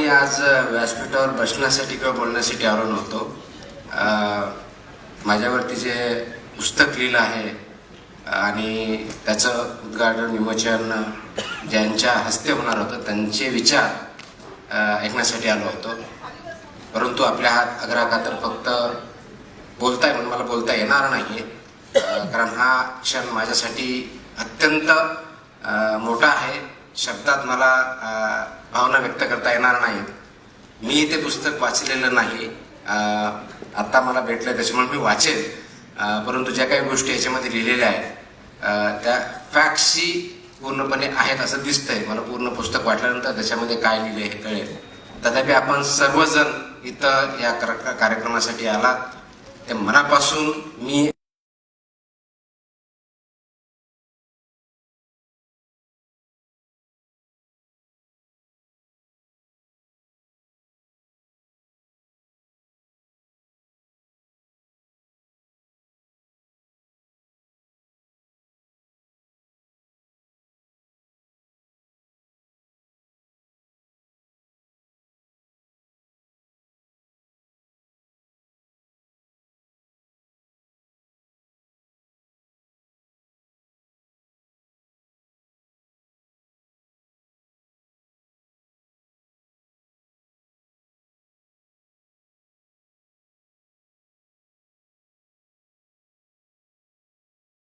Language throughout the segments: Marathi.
मी आज व्यासपीठावर बसण्यासाठी किंवा बोलण्यासाठी आलो नव्हतो. माझ्यावरती जे पुस्तक लिहिलं आहे आणि त्याचं उद्घाटन विमोचन ज्यांच्या हस्ते होणार होतं त्यांचे विचार ऐकण्यासाठी आलो होतो. परंतु आपल्या हात अग्राखातर फक्त बोलताय म्हणून मला बोलता येणार नाही, कारण हा क्षण माझ्यासाठी अत्यंत मोठा आहे. शब्दात मला भावना व्यक्त करता येणार नाहीत. मी ते पुस्तक वाचलेलं नाही, आता मला भेटलं त्याच्यामुळे मी वाचेल. परंतु ज्या काही गोष्टी याच्यामध्ये लिहिलेल्या आहेत त्या फॅक्ट्सशी पूर्णपणे आहेत असं दिसतंय. मला पूर्ण पुस्तक वाचल्यानंतर त्याच्यामध्ये काय लिहिले हे कळेल. तथापि आपण सर्वजण इथं या कार्यक्रमासाठी आलात ते मनापासून मी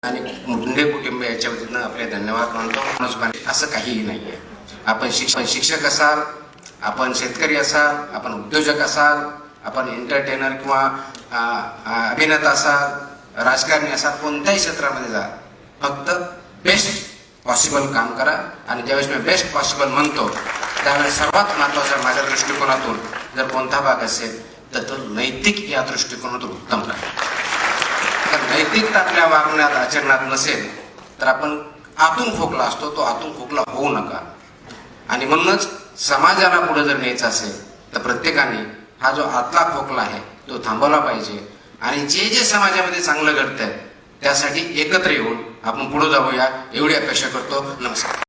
आणि मुंडे कुटुंब याच्या वतीनं आपले धन्यवाद मानतो. असं काहीही नाहीये. आपण शिक्षक असाल, आपण शेतकरी असाल, आपण उद्योजक असाल, आपण एंटरटेनर किंवा अभिनेता असाल, राजकारणी असाल, कोणत्याही क्षेत्रामध्ये जा, फक्त बेस्ट पॉसिबल काम करा. आणि ज्यावेळेस मी बेस्ट पॉसिबल म्हणतो त्यावेळेस सर्वात महत्वाचा माझ्या दृष्टिकोनातून जर कोणता भाग असेल तर तो नैतिक या दृष्टिकोनातून उत्तम राहील. नैतिकता आपल्या वागण्यात आचरणात नसेल तर आपण आतून खोकला असतो, तो आतून खोकला होऊ नका. आणि म्हणूनच समाजाला पुढे जर न्यायचं असेल तर प्रत्येकाने हा जो आतला खोकला आहे तो थांबवला पाहिजे. आणि जे जे समाजामध्ये चांगलं घडतंय त्यासाठी एकत्र येऊन आपण पुढे जाऊया एवढी अपेक्षा करतो. नमस्कार.